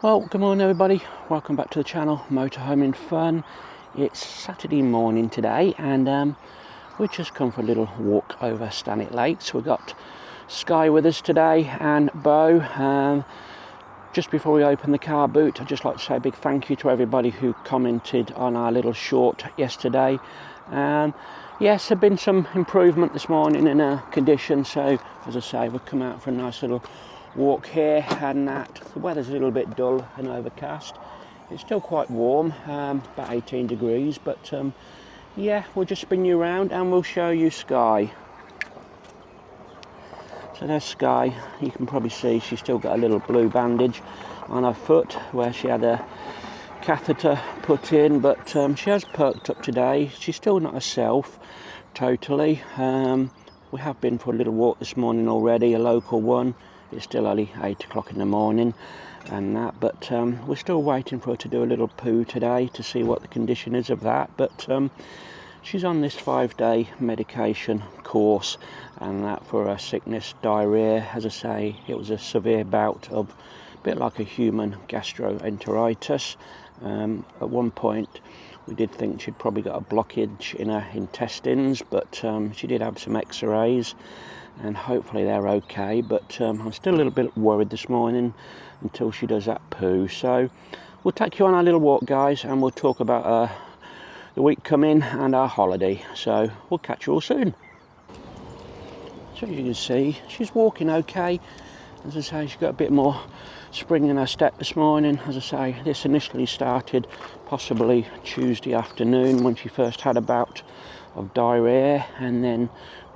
Well, good morning everybody, welcome back to the channel, Motorhoming Fun. It's Saturday morning today and we've just come for a little walk over Stanwick Lakes. We've got Skye with us today and Bo. Just before we open the car boot, I'd just like to say a big thank you to everybody who commented on our little short yesterday. Yes, there's been some improvement this morning in our condition, so as I say, we've come out for a nice little walk here, and that the weather's a little bit dull and overcast. It's still quite warm, about 18 degrees, but yeah, we'll just spin you around and we'll show you Skye. So there's Skye. You can probably see she's still got a little blue bandage on her foot where she had a catheter put in, but she has perked up today. She's still not herself totally. We have been for a little walk this morning already, a local one. It's still only 8 o'clock in the morning and that, but we're still waiting for her to do a little poo today to see what the condition is of that. But she's on this 5-day medication course and that for her sickness, diarrhea. As I say, it was a severe bout of a bit like a human gastroenteritis. At one point we did think she'd probably got a blockage in her intestines, but she did have some x-rays and hopefully they're okay, but I'm still a little bit worried this morning until she does that poo. So we'll take you on our little walk, guys, and we'll talk about the week coming and our holiday. So we'll catch you all soon. So as you can see, she's walking okay. As I say, she's got a bit more spring in her step this morning. As I say, this initially started possibly Tuesday afternoon when she first had a bout of diarrhea, and then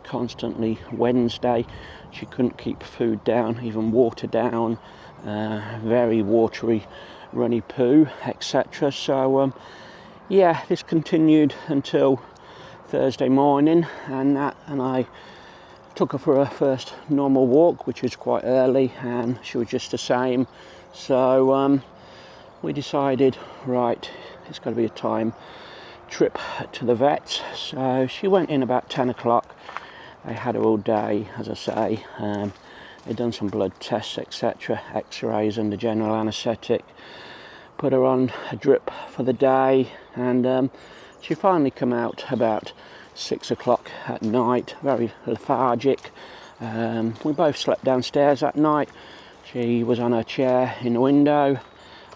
constantly Wednesday. She couldn't keep food down, even water down, very watery, runny poo, etc. So yeah, this continued until Thursday morning, and I took her for her first normal walk, which was quite early, and she was just the same. So we decided, right, it's got to be a time trip to the vets. So she went in about 10 o'clock. They had her all day, as I say. They'd done some blood tests, etc., x-rays under general anaesthetic, put her on a drip for the day, and she finally come out about 6 o'clock at night, very lethargic. We both slept downstairs that night. She was on her chair in the window,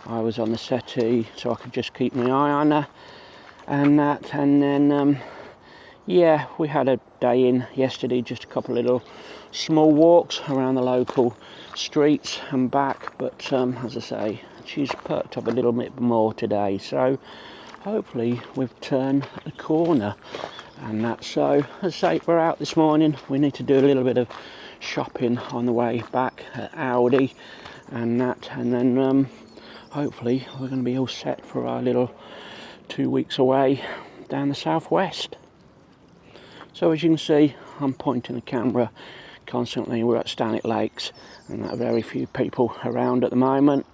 I was on the settee so I could just keep my eye on her and that, and then yeah, we had a day in yesterday, just a couple of little small walks around the local streets and back, but as I say, she's perked up a little bit more today, so hopefully we've turned the corner and that. So as I say, we're out this morning. We need to do a little bit of shopping on the way back at Audi and that, and then hopefully we're going to be all set for our little 2 weeks away down the southwest. So as you can see, I'm pointing the camera constantly. We're at Stanwick Lakes and there are very few people around at the moment.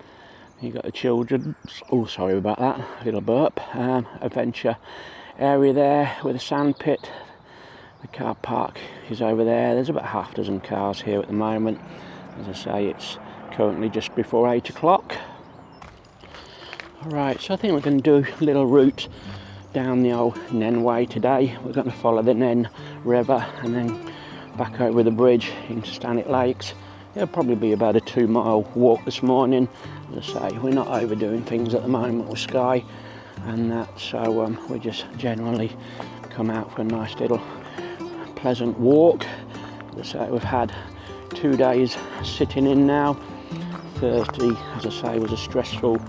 You've got the children, oh sorry about that, a little burp, adventure area there with a sand pit. The car park is over there. There's about half a dozen cars here at the moment. As I say, it's currently just before 8 o'clock. Alright, so I think we're going to do a little route down the old Nen Way today. We're going to follow the Nen River and then back over the bridge into Stanwick Lakes. It'll probably be about a 2-mile walk this morning. As I say, we're not overdoing things at the moment with Skye and that, so we just generally come out for a nice little pleasant walk. As I say, we've had 2 days sitting in now. Thursday, as I say, was a stressful,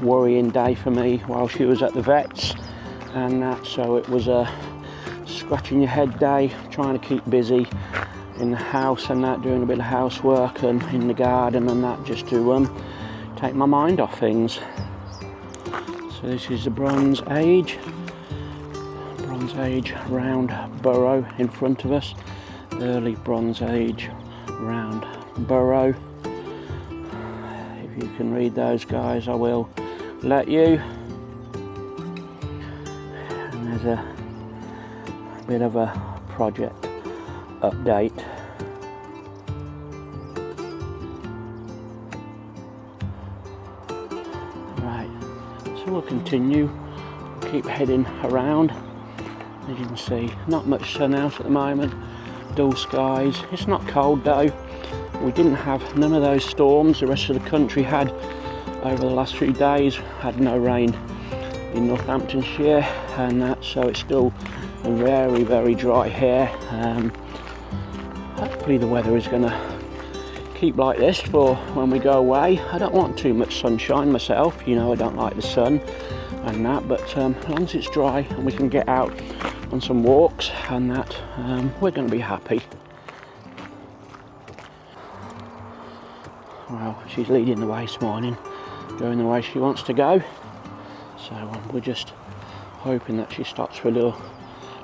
worrying day for me while she was at the vets and that, so it was a scratching your head day, trying to keep busy in the house and that, doing a bit of housework and in the garden and that, just to take my mind off things. So this is the Bronze Age round burrow in front of us, early Bronze Age round burrow. If you can read those, guys, I will let you. And there's a bit of a project update. So we'll continue, keep heading around. As you can see, not much sun out at the moment, dull skies. It's not cold though. We didn't have none of those storms the rest of the country had over the last few days. Had no rain in Northamptonshire and that, so it's still very, very dry here. Hopefully the weather is going to keep like this for when we go away. I don't want too much sunshine myself, you know, I don't like the sun and that, but as long as it's dry and we can get out on some walks and that, we're going to be happy. Well, she's leading the way this morning, going the way she wants to go, so we're just hoping that she stops for a little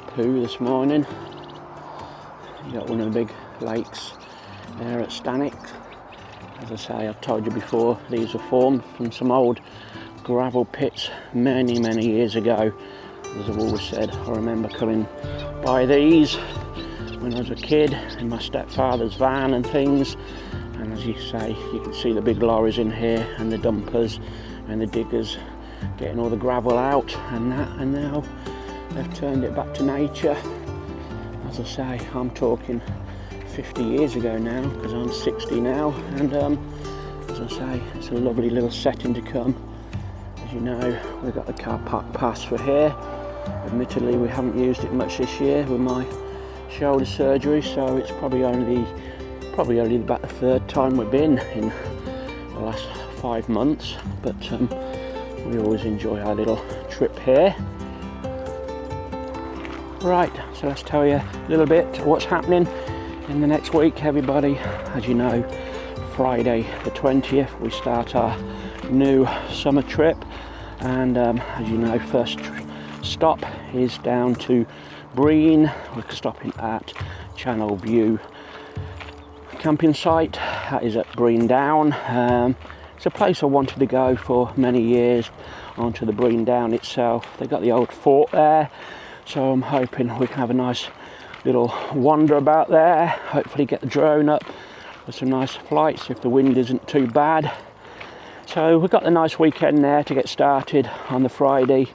poo this morning. You got one of the big lakes there at Stanwick. As I say, I've told you before, these were formed from some old gravel pits many, many years ago. As I've always said, I remember coming by these when I was a kid in my stepfather's van and things, and as you say, you can see the big lorries in here and the dumpers and the diggers getting all the gravel out and that, and now they've turned it back to nature. As I say, I'm talking 50 years ago now, because I'm 60 now, and as I say, it's a lovely little setting to come. As you know, we've got the car park pass for here. Admittedly, we haven't used it much this year with my shoulder surgery, so it's probably only about the third time we've been in the last 5 months, but we always enjoy our little trip here. Right, so let's tell you a little bit what's happening in the next week, everybody. As you know, Friday the 20th we start our new summer trip, and as you know, first stop is down to Breen. We're stopping at Channel View camping site. That is at Breen Down. It's a place I wanted to go for many years, onto the Breen Down itself. They've got the old fort there, so I'm hoping we can have a nice little wander about there, hopefully get the drone up for some nice flights if the wind isn't too bad. So we've got a nice weekend there to get started on the Friday.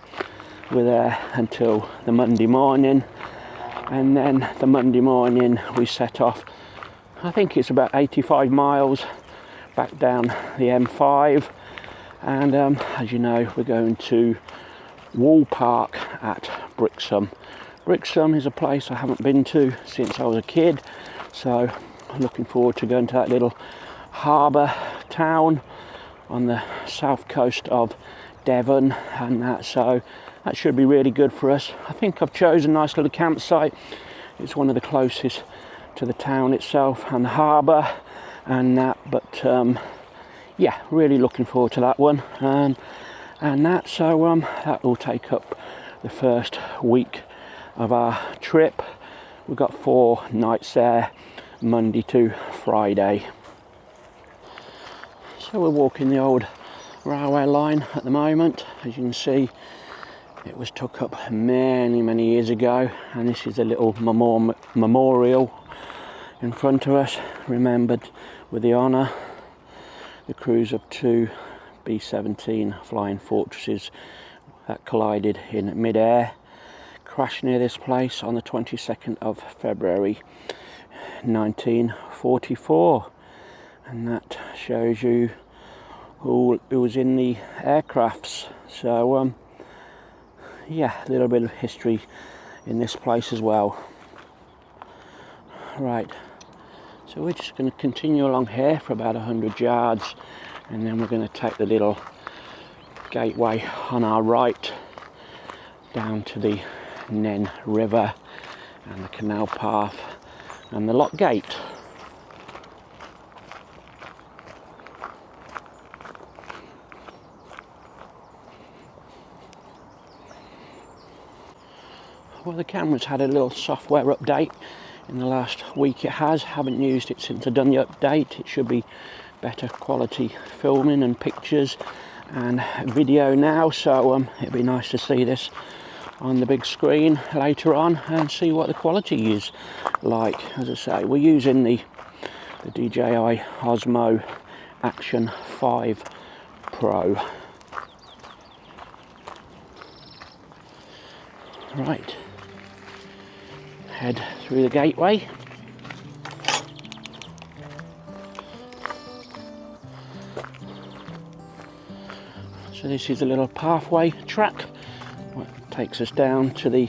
We're there until the Monday morning, and then the Monday morning we set off. I think it's about 85 miles back down the M5, and as you know, we're going to Wall Park at Brixham. Brixham is a place I haven't been to since I was a kid, so I'm looking forward to going to that little harbour town on the south coast of Devon and that, so that should be really good for us. I think I've chosen a nice little campsite. It's one of the closest to the town itself and the harbour and that, but yeah, really looking forward to that one and that, so that will take up the first week of our trip. We've got 4 nights there, Monday to Friday. So we're walking the old railway line at the moment. As you can see, it was took up many, many years ago, and this is a little memorial in front of us, remembered with the honour the crews of 2 B-17 flying fortresses that collided in mid-air, crashed near this place on the 22nd of February 1944, and that shows you who was in the aircrafts. So yeah, a little bit of history in this place as well. Right, so we're just going to continue along here for about 100 yards, and then we're going to take the little gateway on our right down to the Nen River and the canal path and the lock gate. Well, the camera's had a little software update in the last week. It has, haven't used it since I've done the update. It should be better quality filming and pictures and video now, so it'd be nice to see this on the big screen later on and see what the quality is like. As I say, we're using the DJI Osmo Action 5 Pro. Right, head through the gateway. So this is a little pathway track that takes us down to the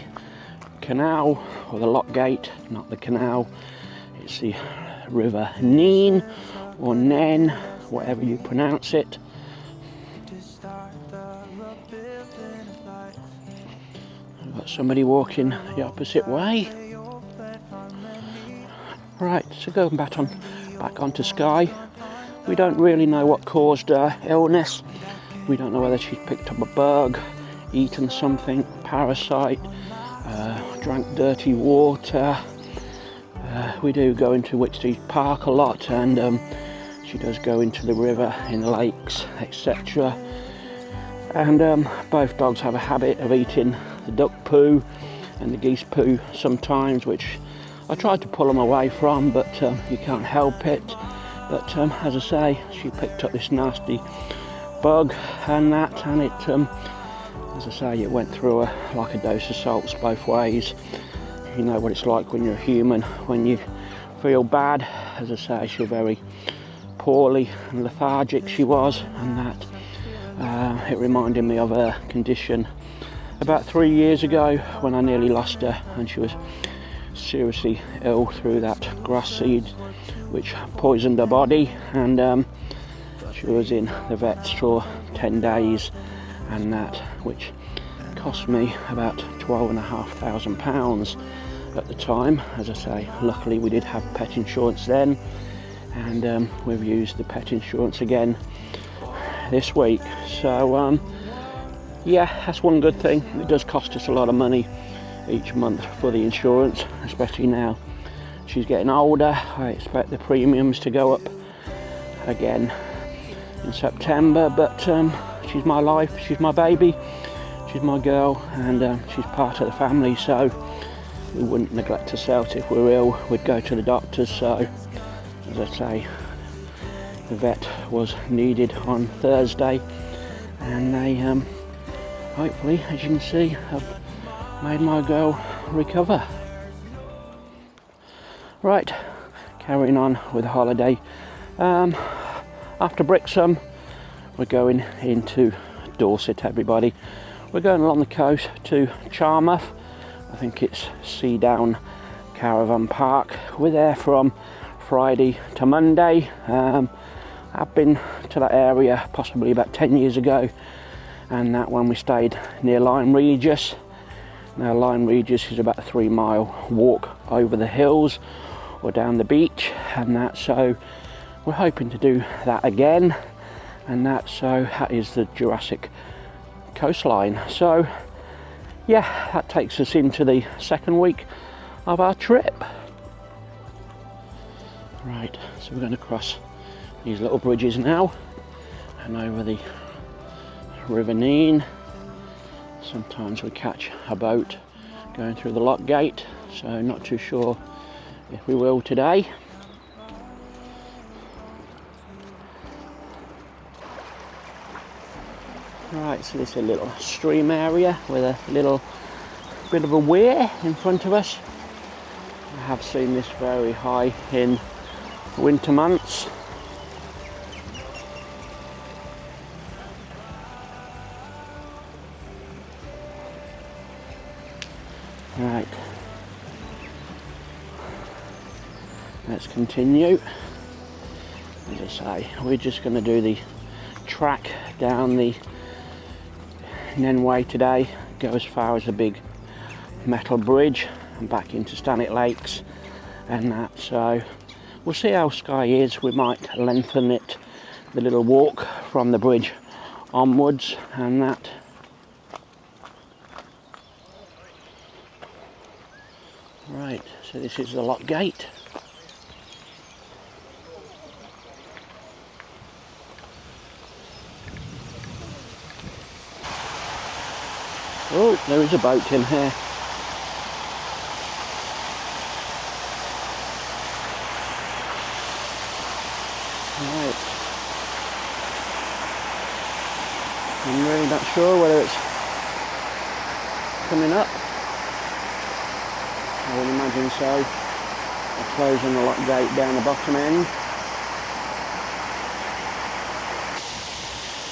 canal, or the lock gate, not the canal. It's the River Nene, or Nen, whatever you pronounce it. I've got somebody walking the opposite way. Right, so going back onto Skye. We don't really know what caused her illness. We don't know whether she's picked up a bug, eaten something, parasite, drank dirty water. We do go into Whitstreet Park a lot, and she does go into the river, in the lakes, etc. And both dogs have a habit of eating the duck poo and the geese poo sometimes, which I tried to pull them away from, but you can't help it. But as I say, she picked up this nasty bug and that, and it, as I say, it went through her like a dose of salts both ways. You know what it's like when you're a human, when you feel bad. As I say, she was very poorly and lethargic, she was, and that it reminded me of her condition about 3 years ago when I nearly lost her, and she was seriously ill through that grass seed which poisoned her body, and she was in the vets for 10 days and that, which cost me about £12,500 at the time. As I say, luckily we did have pet insurance then, and we've used the pet insurance again this week. So yeah, that's one good thing. It does cost us a lot of money each month for the insurance, especially now she's getting older. I expect the premiums to go up again in September, but she's my life, she's my baby, she's my girl, and she's part of the family, so we wouldn't neglect herself. If we're ill, we'd go to the doctors. So as I say, the vet was needed on Thursday, and they hopefully, as you can see, have made my girl recover. Right, carrying on with the holiday. After Brixham, we're going into Dorset, everybody. We're going along the coast to Charmouth. I think it's Seadown Caravan Park. We're there from Friday to Monday. I've been to that area possibly about 10 years ago, and that when we stayed near Lyme Regis. Now Lyme Regis is about a 3-mile walk over the hills or down the beach, and that, so we're hoping to do that again, and that, so that is the Jurassic coastline. So yeah, that takes us into the second week of our trip. Right, so we're going to cross these little bridges now and over the River Nene. Sometimes we catch a boat going through the lock gate, so not too sure if we will today. Right, so this is a little stream area with a little bit of a weir in front of us. I have seen this very high in winter months. Right, let's continue. As I say, we're just going to do the track down the Nenway today, go as far as the big metal bridge and back into Stanwick Lakes and that. So we'll see how Skye is. We might lengthen it, the little walk from the bridge onwards and that. Right, so this is the lock gate. Oh, there is a boat in here. Right. I'm really not sure whether it's coming up. I would imagine so. They're closing the lock gate down the bottom end.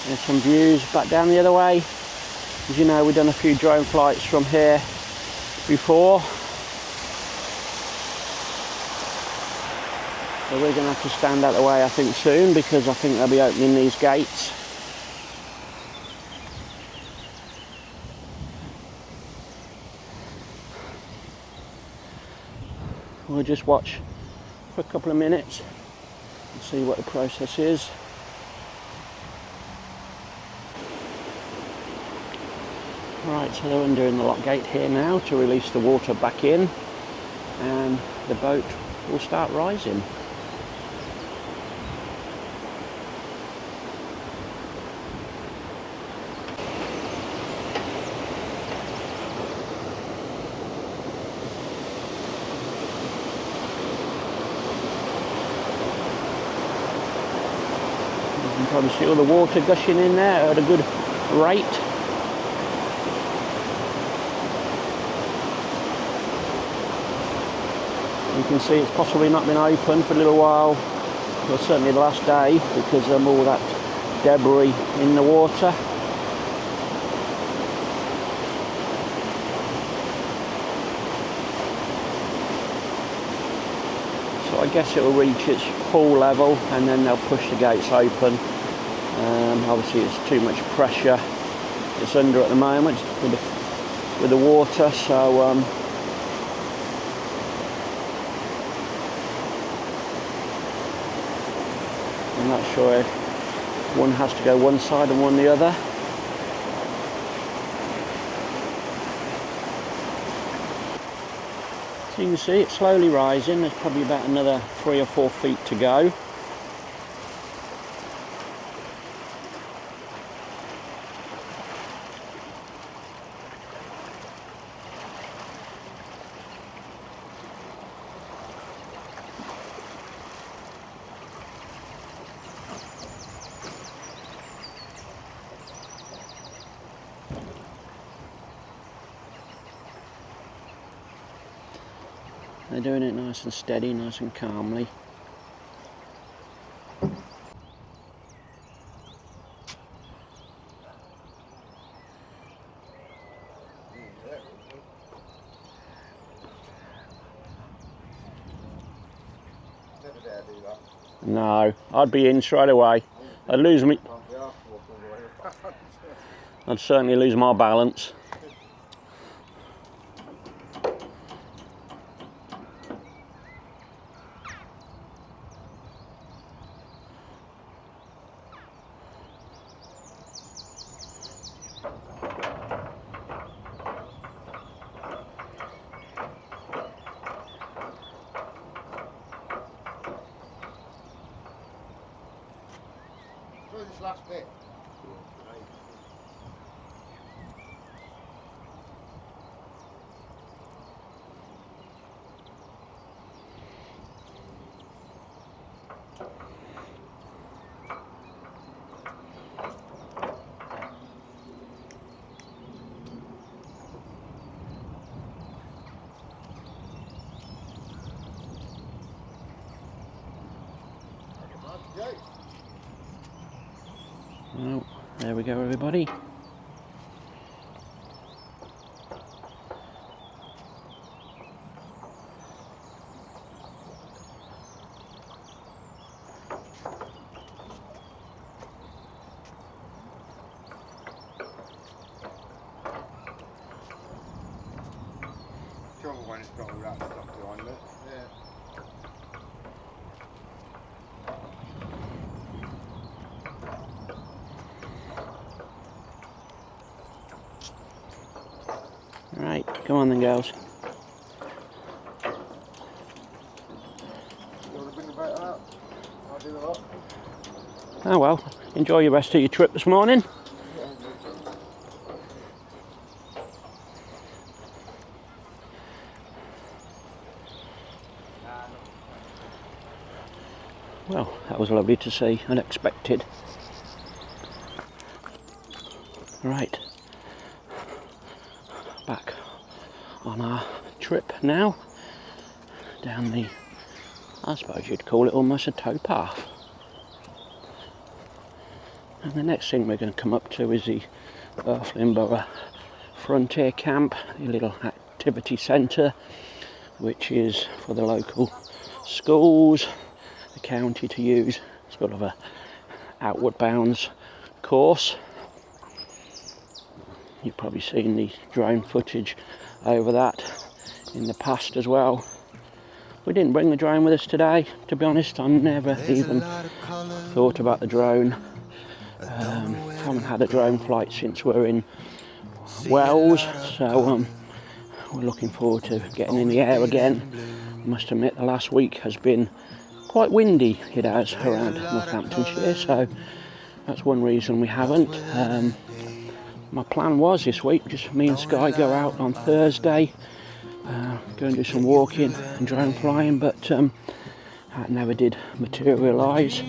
There's some views back down the other way. As you know, we've done a few drone flights from here before. So we're going to have to stand out the way, I think, soon, because I think they'll be opening these gates. We'll just watch for a couple of minutes and see what the process is. Right, so they're undoing the lock gate here now to release the water back in, and the boat will start rising. You can probably see all the water gushing in there at a good rate. You can see it's possibly not been open for a little while, well, certainly the last day, because of all that debris in the water. So I guess it will reach its full level and then they'll push the gates open. Obviously it's too much pressure it's under at the moment with the water, so I'm not sure if one has to go one side and one the other. So you can see it's slowly rising. There's probably about another 3 or 4 feet to go. They're doing it nice and steady, nice and calmly. Never dare do that. No, I'd be in straight away. I'd lose me. I'd certainly lose my balance. This last bit. Well, there we go, everybody. Trouble when it's got all that stuff behind it. Yeah. Right, come on then, girls. You want to bring the boat out? I'll do a lot. Oh well, enjoy your rest of your trip this morning. Well, that was lovely to see, unexpected. Right, back on our trip now. down the, I suppose you'd call it almost a towpath. And the next thing we're going to come up to is the Northamptonshire Frontier Camp, the little activity centre, which is for the local schools, the county to use, sort of a outward bounds course. You've probably seen the drone footage over that in the past as well. We didn't bring the drone with us today, to be honest. I never even thought about the drone. Haven't had a drone flight since we're in Wales, so we're looking forward to getting in the air again. I must admit the last week has been quite windy, it has, around Northamptonshire, so that's one reason we haven't. My plan was this week, just me and Skye go out on Thursday, go and do some walking and drone flying, but that never did materialise.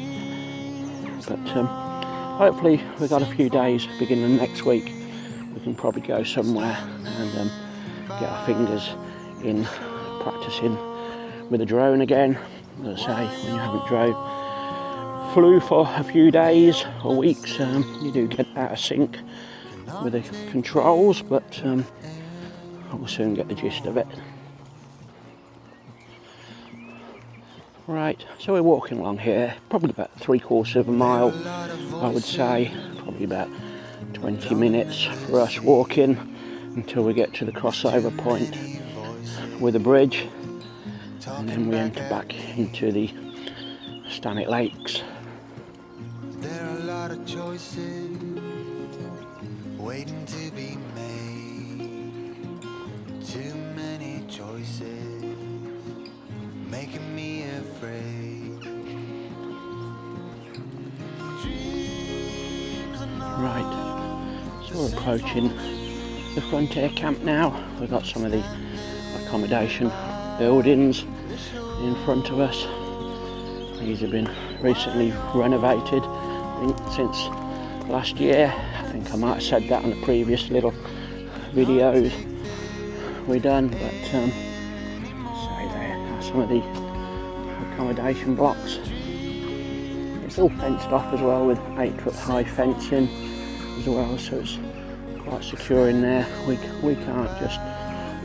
But hopefully we've got a few days beginning of next week. We can probably go somewhere and get our fingers in practicing with a drone again. As I say, when you haven't flew for a few days or weeks, you do get out of sync with the controls, but we'll soon get the gist of it. Right, so we're walking along here, probably about 3/4 of a mile, I would say, probably about 20 minutes for us walking until we get to the crossover point with a bridge, and then we enter back into the Stanwick Lakes. There are a lot of choices waiting to be made. Too many choices making me afraid. Right, so we're approaching the Frontier Camp now. We've got some of the accommodation buildings in front of us. These have been recently renovated, I think, since last year. I think I might have said that on the previous little videos we done, but say there are some of the accommodation blocks. It's all fenced off as well with 8-foot high fencing as well, so it's quite secure in there. We can't just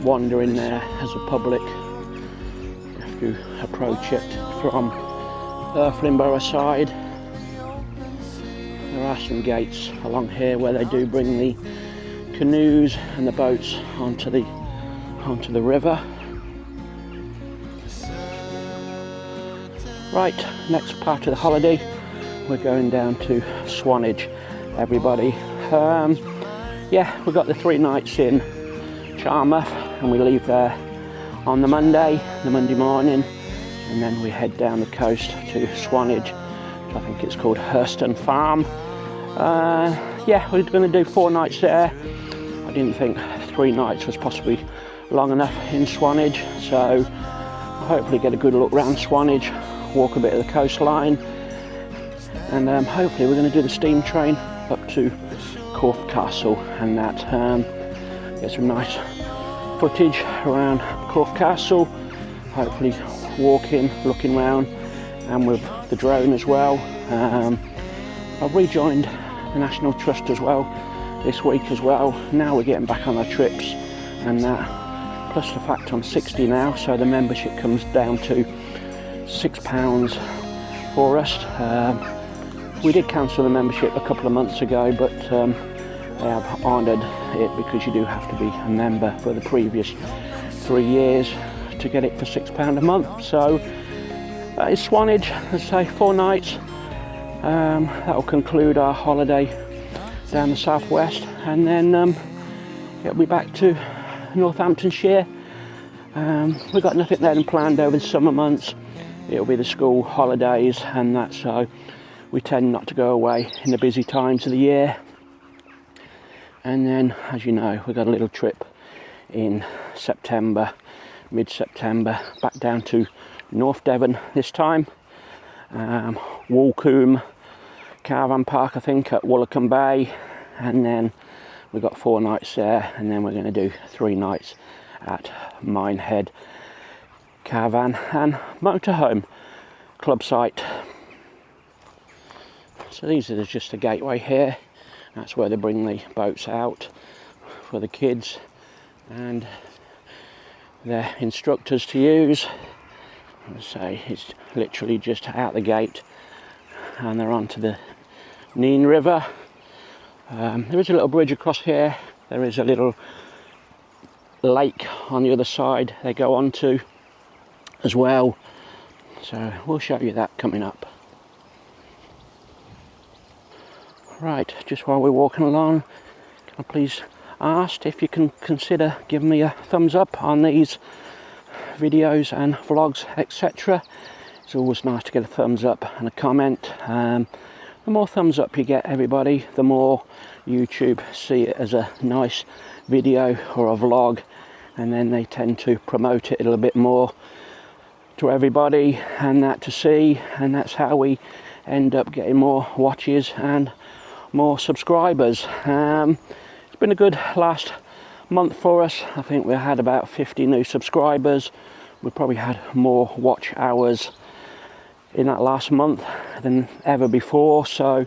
wander in there as a public. You have to approach it from Northamptonshire side. There are some gates along here where they do bring the canoes and the boats onto the river. Right, next part of the holiday, we're going down to Swanage, everybody. Yeah, we've got the 3 nights in Charmouth, and we leave there on the Monday morning, and then we head down the coast to Swanage, which I think it's called Hurston Farm. Yeah, we're going to do 4 nights there. I didn't think 3 nights was possibly long enough in Swanage, so I'll hopefully get a good look around Swanage, walk a bit of the coastline, and hopefully we're going to do the steam train up to Corfe Castle, and that get some nice footage around Corfe Castle, hopefully walking, looking around, and with the drone as well. I've rejoined the National Trust as well this week as well. Now we're getting back on our trips and that, plus the fact I'm 60 now, so the membership comes down to £6 for us. We did cancel the membership a couple of months ago, but they have honoured it because you do have to be a member for the previous 3 years to get it for £6 a month. So that is Swanage, let's say 4 nights. That will conclude our holiday down the southwest, and then it'll be back to Northamptonshire. We've got nothing then planned over the summer months. It'll be the school holidays and that, so we tend not to go away in the busy times of the year. And then, as you know, we've got a little trip in September, mid-September, back down to North Devon this time. Walcombe Caravan Park, I think, at Woolacombe Bay, and then we've got 4 nights there, and then we're going to do 3 nights at Minehead caravan and motorhome club site. So these are just the gateway here. That's where they bring the boats out for the kids and their instructors to use. So it's literally just out the gate and they're onto the Nene River. There is a little bridge across here. There is a little lake on the other side they go onto as well. So we'll show you that coming up. Right, just while we're walking along, can I please ask if you can consider giving me a thumbs up on these videos and vlogs, etc. It's always nice to get a thumbs up and a comment. The more thumbs up you get, everybody, the more YouTube see it as a nice video or a vlog, and then they tend to promote it a little bit more to everybody and that to see, and that's how we end up getting more watches and more subscribers. It's been a good last month for us. I think we had about 50 new subscribers. We probably had more watch hours in that last month than ever before, so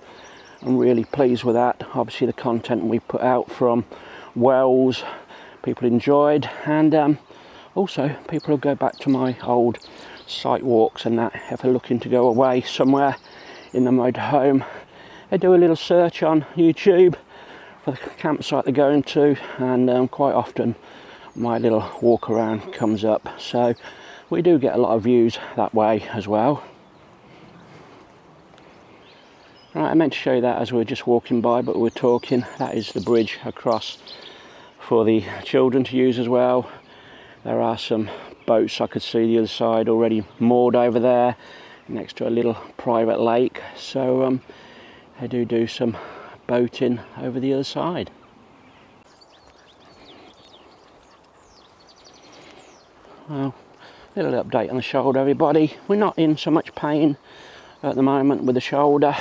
I'm really pleased with that. Obviously the content we put out from Wells people enjoyed, and also people will go back to my old site walks and that. If they're looking to go away somewhere in the motorhome, they do a little search on YouTube for the campsite they're going to, and quite often my little walk around comes up, so we do get a lot of views that way as well. Right, I meant to show you that as we were just walking by, but we were talking. That is the bridge across for the children to use as well. There are some boats I could see the other side already moored over there next to a little private lake, so they do some boating over the other side. Well, little update on the shoulder, everybody. We're not in so much pain at the moment with the shoulder.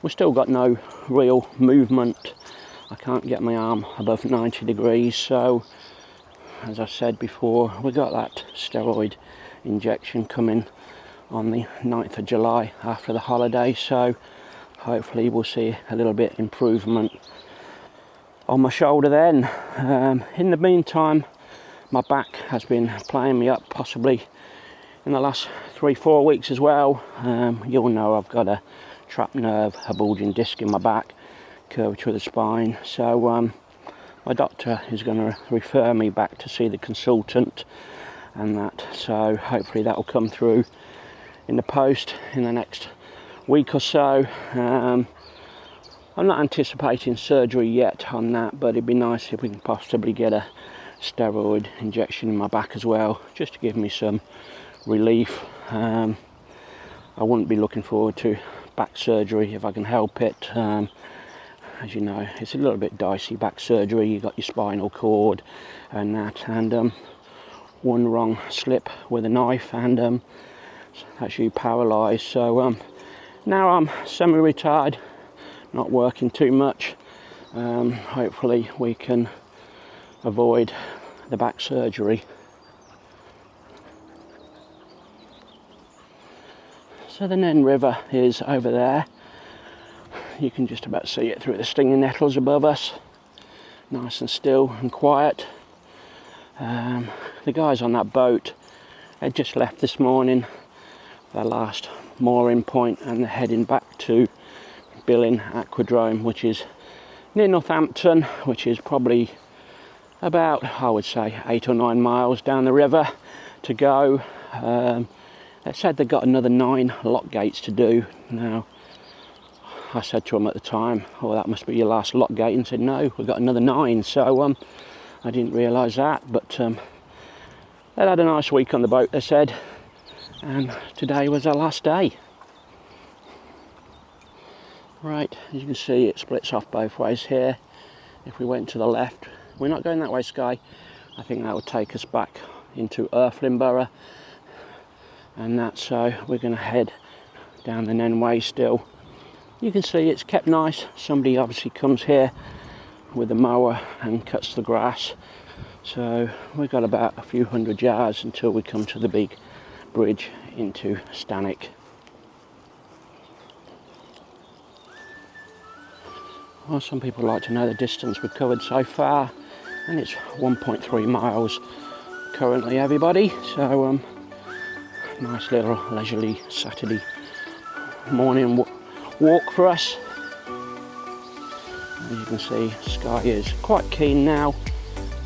We've still got no real movement. I can't get my arm above 90 degrees, so as I said before, we got that steroid injection coming on the 9th of July after the holiday, so hopefully we'll see a little bit improvement on my shoulder then. In the meantime, my back has been playing me up, possibly in the last 3-4 weeks as well. You'll know I've got a trapped nerve, a bulging disc in my back, curvature of the spine, so my doctor is going to refer me back to see the consultant and that, so hopefully that will come through in the post in the next week or so. I'm not anticipating surgery yet on that, but it'd be nice if we can possibly get a steroid injection in my back as well, just to give me some relief. I wouldn't be looking forward to back surgery if I can help it. As you know, it's a little bit dicey, back surgery. You've got your spinal cord and that, and one wrong slip with a knife and that's you paralysed. So now I'm semi-retired, not working too much. Hopefully we can avoid the back surgery. So the Nene River is over there. You can just about see it through the stinging nettles above us. Nice and still and quiet. The guys on that boat had just left this morning, their last mooring point, and they're heading back to Billing Aquadrome, which is near Northampton, which is probably about, I would say, 8 or 9 miles down the river to go. They said they've got another 9 lock gates to do. Now, I said to them at the time, oh, that must be your last lock gate, and said, no, we've got another 9. So I didn't realise that, but they had a nice week on the boat, they said, and today was our last day. Right, as you can see, it splits off both ways here. If we went to the left, we're not going that way, Skye. I think that would take us back into Borough, and that, so we're going to head down the Nene Way still. You can see it's kept nice. Somebody obviously comes here with a mower and cuts the grass. So we've got about a few hundred yards until we come to the big bridge into Stanwick. Well, some people like to know the distance we've covered so far, and it's 1.3 miles currently, everybody. So nice little leisurely Saturday morning walk for us. As you can see, Skye is quite keen now.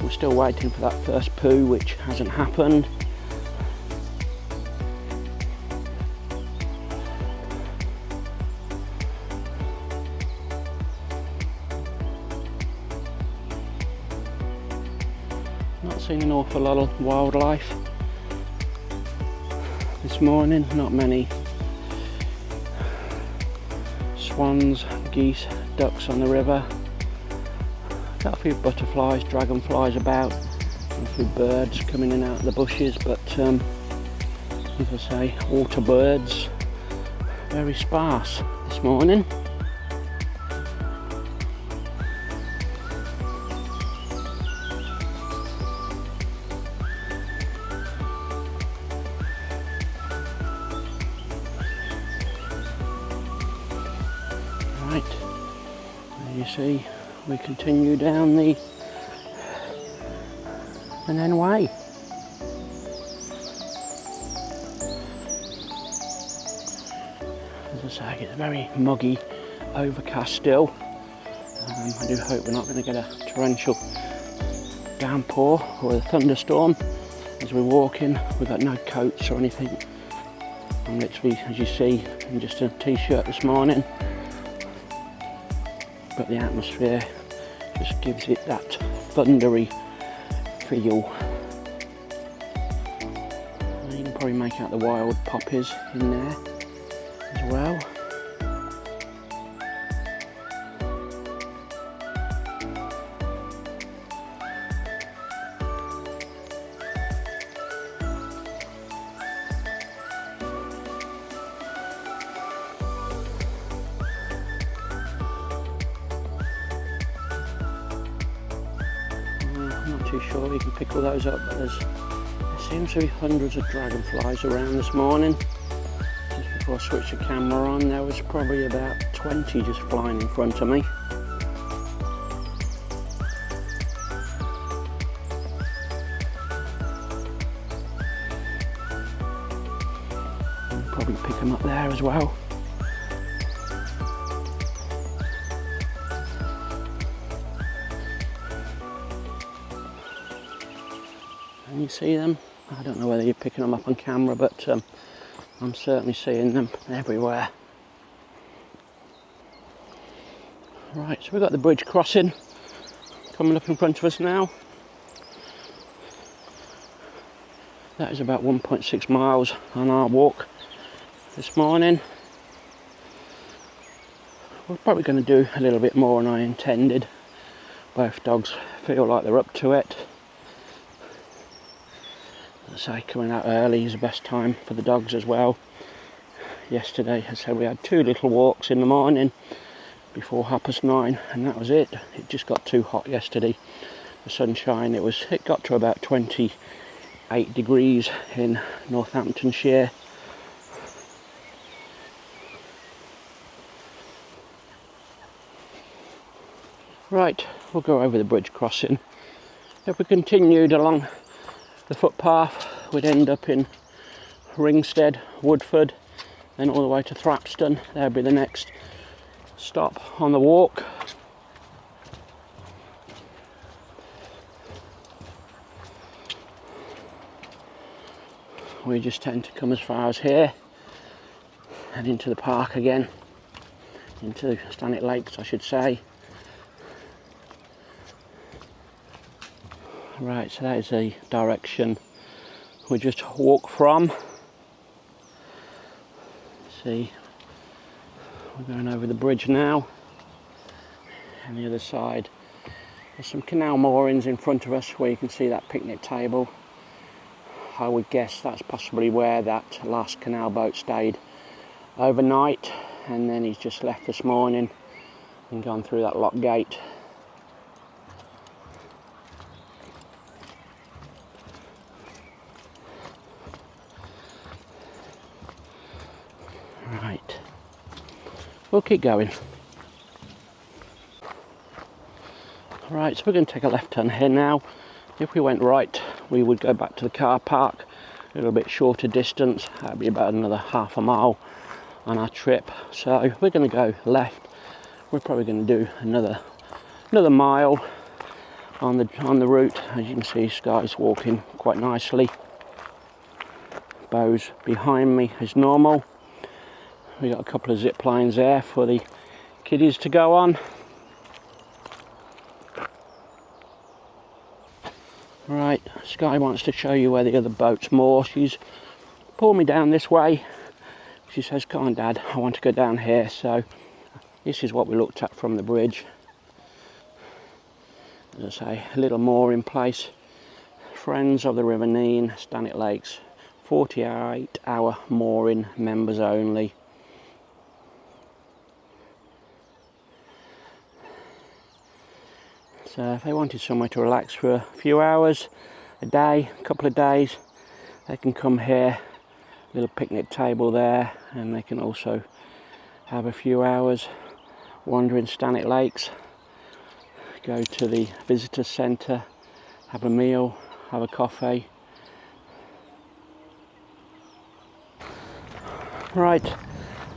We're still waiting for that first poo, which hasn't happened. Not seen an awful lot of wildlife this morning, not many swans, geese, ducks on the river. Got a few butterflies, dragonflies about, and a few birds coming in and out of the bushes, but as I say, water birds very sparse this morning. Right, there you see, we continue down the Way. As I say, it's very muggy, overcast still. I do hope we're not going to get a torrential downpour or a thunderstorm as we're walking. We've got no coats or anything. I'm literally, as you see, in just a t-shirt this morning. But the atmosphere just gives it that thundery feel. And you can probably make out the wild poppies in there as well. I'm not too sure you can pick all those up, but there seems to be hundreds of dragonflies around this morning. Just before I switched the camera on, there was probably about 20 just flying in front of me. I'll probably pick them up there as well. Can you see them? I don't know whether you're picking them up on camera, but I'm certainly seeing them everywhere. Right, so we've got the bridge crossing coming up in front of us now. That is about 1.6 miles on our walk this morning. We're probably going to do a little bit more than I intended. Both dogs feel like they're up to it. As I say, coming out early is the best time for the dogs as well. Yesterday, as I said, we had 2 little walks in the morning before 9:30, and that was it. It just got too hot yesterday. The sunshine, it got to about 28 degrees in Northamptonshire. Right, we'll go over the bridge crossing. If we continued along the footpath, we'd end up in Ringstead, Woodford, then all the way to Thrapston. There'd be the next stop on the walk. We just tend to come as far as here and into the park again, into Stanwick Lakes I should say. Right, so that is the direction we just walk from. See, we're going over the bridge now, and the other side there's some canal moorings in front of us where you can see that picnic table. I would guess that's possibly where that last canal boat stayed overnight, and then he's just left this morning and gone through that lock gate. we'll keep going. Right, so we're going to take a left turn here now. If we went right, we would go back to the car park, a little bit shorter distance. That'd be about another half a mile on our trip. So we're going to go left. We're probably going to do another mile on the route. As you can see, Skye's walking quite nicely. Bo's behind me as normal. We got a couple of zip lines there for the kiddies to go on. Right, Skye wants to show you where the other boat's moored. She's pulled me down this way. She says, "Come on, Dad, I want to go down here." So this is what we looked at from the bridge. As I say, a little mooring place. Friends of the River Nene, Stanwick Lakes, 48-hour mooring, members only. So if they wanted somewhere to relax for a few hours, a day, a couple of days, they can come here. Little picnic table there, and they can also have a few hours wandering Stanwick Lakes. Go to the visitor centre, have a meal, have a coffee. Right,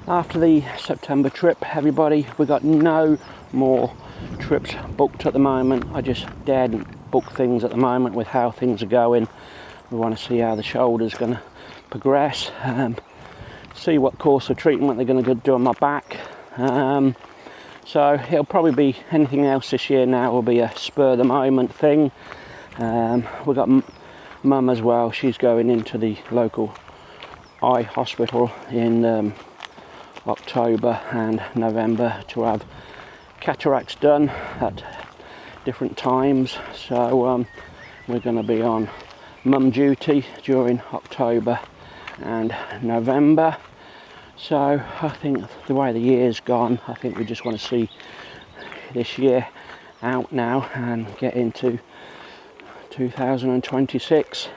after the September trip, everybody, we got no more trips booked at the moment. I just daren't book things at the moment with how things are going. We want to see how the shoulder's going to progress, see what course of treatment they're going to do on my back. So it'll probably be anything else this year now will be a spur of the moment thing. We've got Mum as well. She's going into the local eye hospital in October and November to have cataracts done at different times. So we're going to be on mum duty during October and November. So I think the way the year's gone, I think we just want to see this year out now and get into 2026.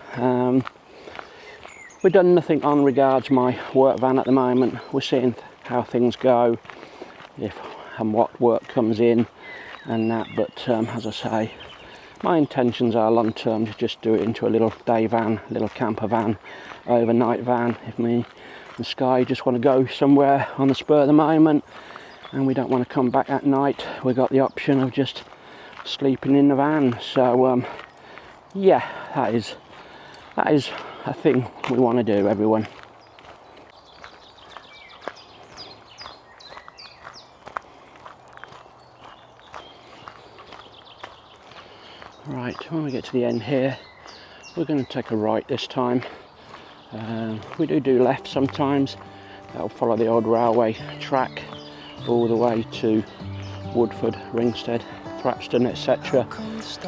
We've done nothing on regards my work van at the moment. We're seeing how things go, if and what work comes in and that, but as I say, my intentions are long term to just do it into a little day van, little camper van, overnight van. If me and Skye just want to go somewhere on the spur of the moment and we don't want to come back at night, we've got the option of just sleeping in the van. So yeah, that is a thing we want to do, everyone. Right, when we get to the end here, we're going to take a right this time. We do left sometimes. That'll follow the old railway track all the way to Woodford, Ringstead, Thrapston, etc.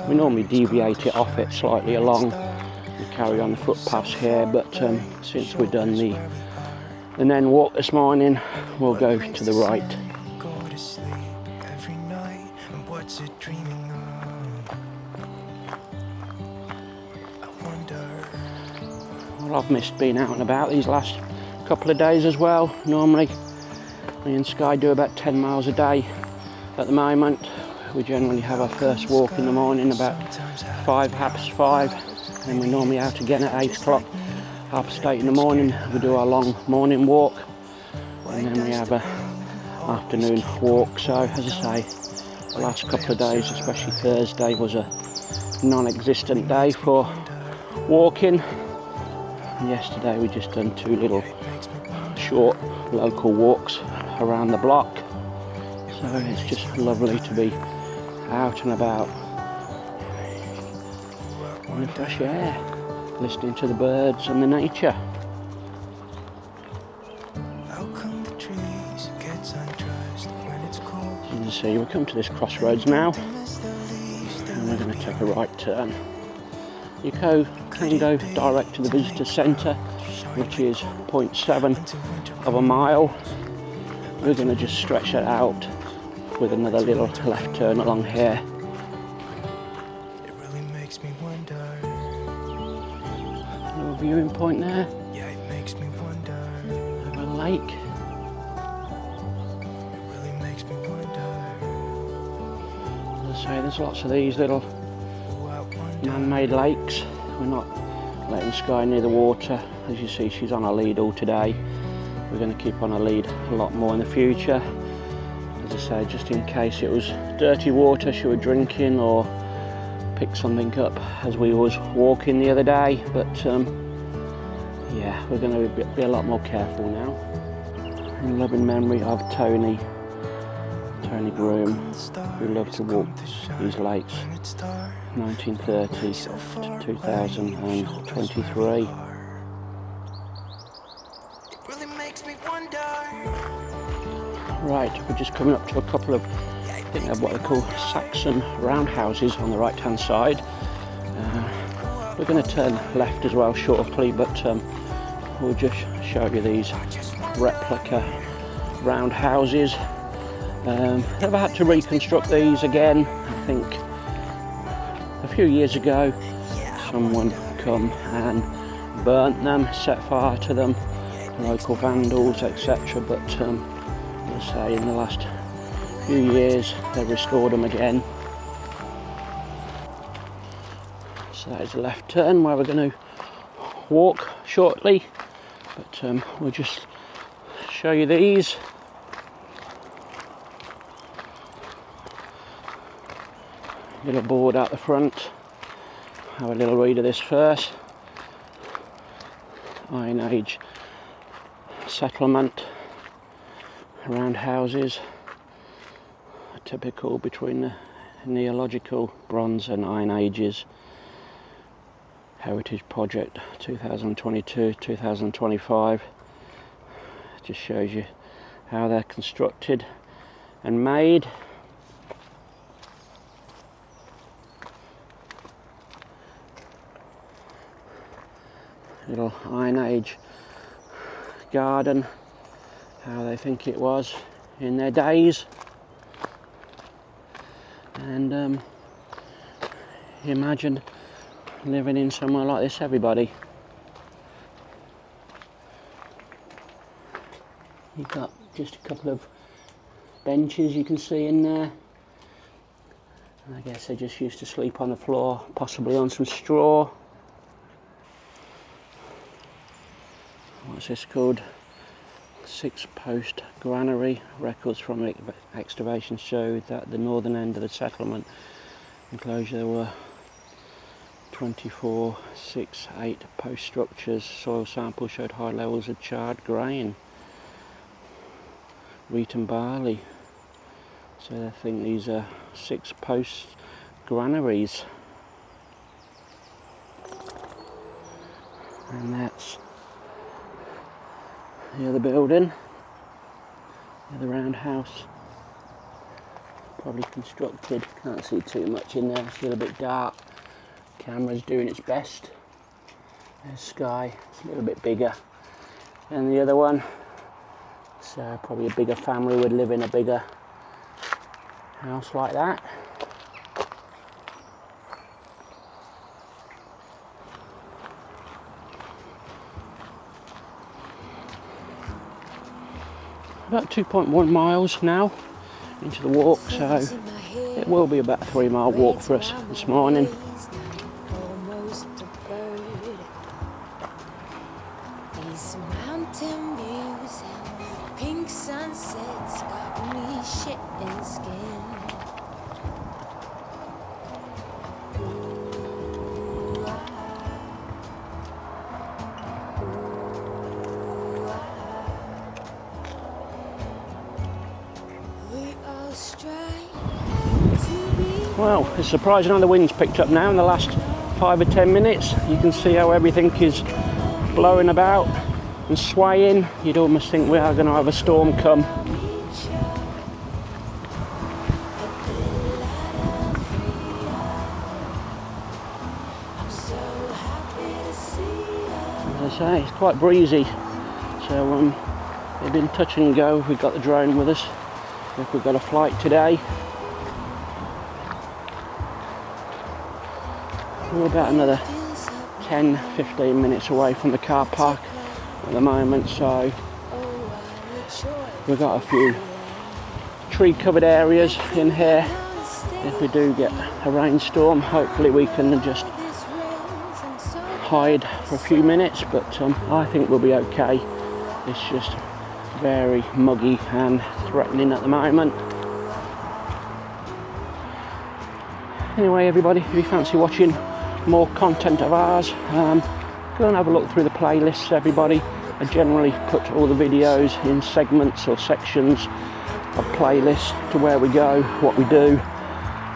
We normally deviate it off it slightly along and carry on the footpaths here, but since we've done the Nen walk this morning, we'll go to the right. Well, I've missed being out and about these last couple of days as well. Normally me and Skye do about 10 miles a day. At the moment we generally have our first walk in the morning about 5:30, and we're normally out again at 8 o'clock, 8:30 in the morning. We do our long morning walk and then we have a afternoon walk. So as I say, the last couple of days, especially Thursday, was a non-existent day for walking. And yesterday we just done 2 little short local walks around the block. So it's just lovely to be out and about in the fresh air, listening to the birds and the nature. As you can see, we come to this crossroads now and we're going to take a right turn. You can go direct to the visitor centre, which is 0.7 of a mile. We're going to just stretch it out with another little left turn along here. It really makes me wonder. Little viewing point there. Yeah, it makes me wonder. Of a lake. So there's lots of these little man-made lakes. We're not letting Skye near the water. As you see, she's on a lead all today. We're going to keep on a lead a lot more in the future. As I say, just in case it was dirty water she was drinking or picked something up as we was walking the other day. But yeah, we're going to be a lot more careful now. In loving memory of Tony Groom, who loved to walk these lakes, 1930 to 2023. Right, we're just coming up to a couple of, I think they're what they call Saxon roundhouses on the right hand side. We're going to turn left as well shortly, but we'll just show you these replica roundhouses. They've had to reconstruct these again. I think a few years ago someone come and burnt them, set fire to them, local vandals, etc. But as I say, in the last few years they've restored them again. So that is a left turn where we're going to walk shortly, but we'll just show you these. Little board out the front. Have a little read of this first. Iron Age settlement, roundhouses, typical between the Neological, Bronze and Iron Ages. Heritage Project 2022-2025. Just shows you how they're constructed and made. Little Iron Age garden, how they think it was in their days. And imagine living in somewhere like this, everybody. You've got just a couple of benches you can see in there. I guess they just used to sleep on the floor, possibly on some straw. What's this called? 6-post granary. Records from excavation showed that at the northern end of the settlement enclosure there were 24 6-8 post structures. Soil samples showed high levels of charred grain, wheat and barley. So I think these are 6-post granaries. And that's the other building, the other roundhouse, probably constructed. Can't see too much in there, it's a little bit dark. Camera's doing its best. There's Skye, it's a little bit bigger than the other one, so probably a bigger family would live in a bigger house like that. About 2.1 miles now into the walk, so it will be about a 3-mile walk for us this morning. These mountain views and pink sunsets got me shitting skin. Well, it's surprising how the wind's picked up now in the last 5 or 10 minutes. You can see how everything is blowing about and swaying. You'd almost think we are going to have a storm come. As I say, it's quite breezy, so they've been touch and go. We've got the drone with us. If we've got a flight today. We're about another 10-15 minutes away from the car park at the moment, so we've got a few tree covered areas in here if we do get a rainstorm, hopefully we can just hide for a few minutes, but I think we'll be okay. It's just very muggy and threatening at the moment. Anyway, everybody, if you fancy watching more content of ours, go and have a look through the playlists, everybody. I generally put all the videos in segments or sections of playlists to where we go, what we do,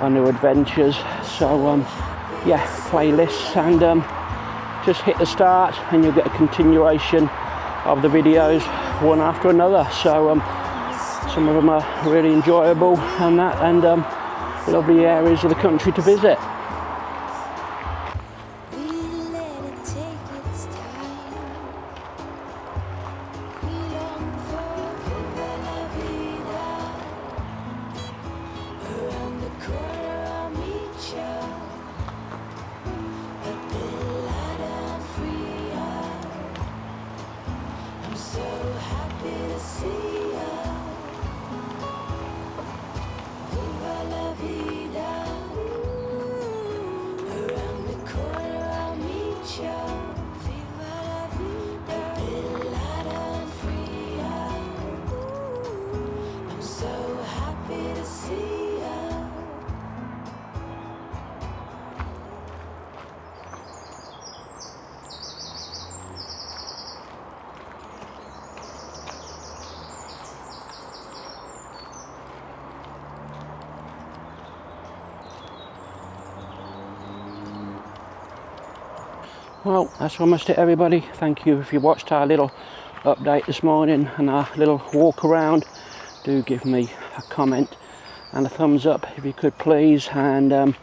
our new adventures. So yeah, playlists, and just hit the start and you'll get a continuation of the videos one after another. So some of them are really enjoyable and lovely areas of the country to visit. Well, that's almost it, everybody. Thank you if you watched our little update this morning and our little walk around. Do give me a comment and a thumbs up if you could, please. And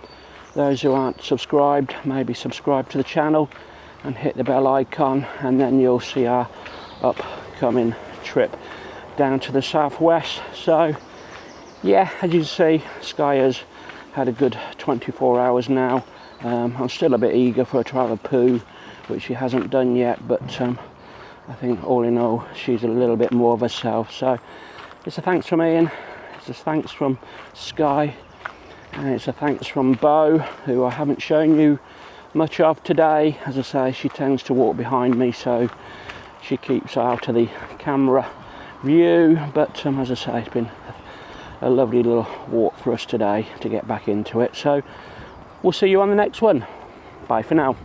those who aren't subscribed, maybe subscribe to the channel and hit the bell icon, and then you'll see our upcoming trip down to the southwest. So yeah, as you can see, Skye has had a good 24 hours now. I'm still a bit eager for her to have a poo, which she hasn't done yet, but I think all in all she's a little bit more of herself. So it's a thanks from Ian, it's a thanks from Skye, and it's a thanks from Bo, who I haven't shown you much of today. As I say, she tends to walk behind me, so she keeps out of the camera view, but as I say, it's been a lovely little walk for us today to get back into it. So we'll see you on the next one. Bye for now.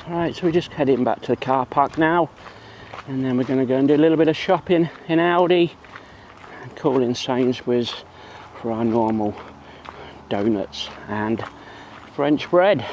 Alright, so we're just heading back to the car park now, and then we're going to go and do a little bit of shopping in Aldi and call in Sainsbury's for our normal donuts and French bread.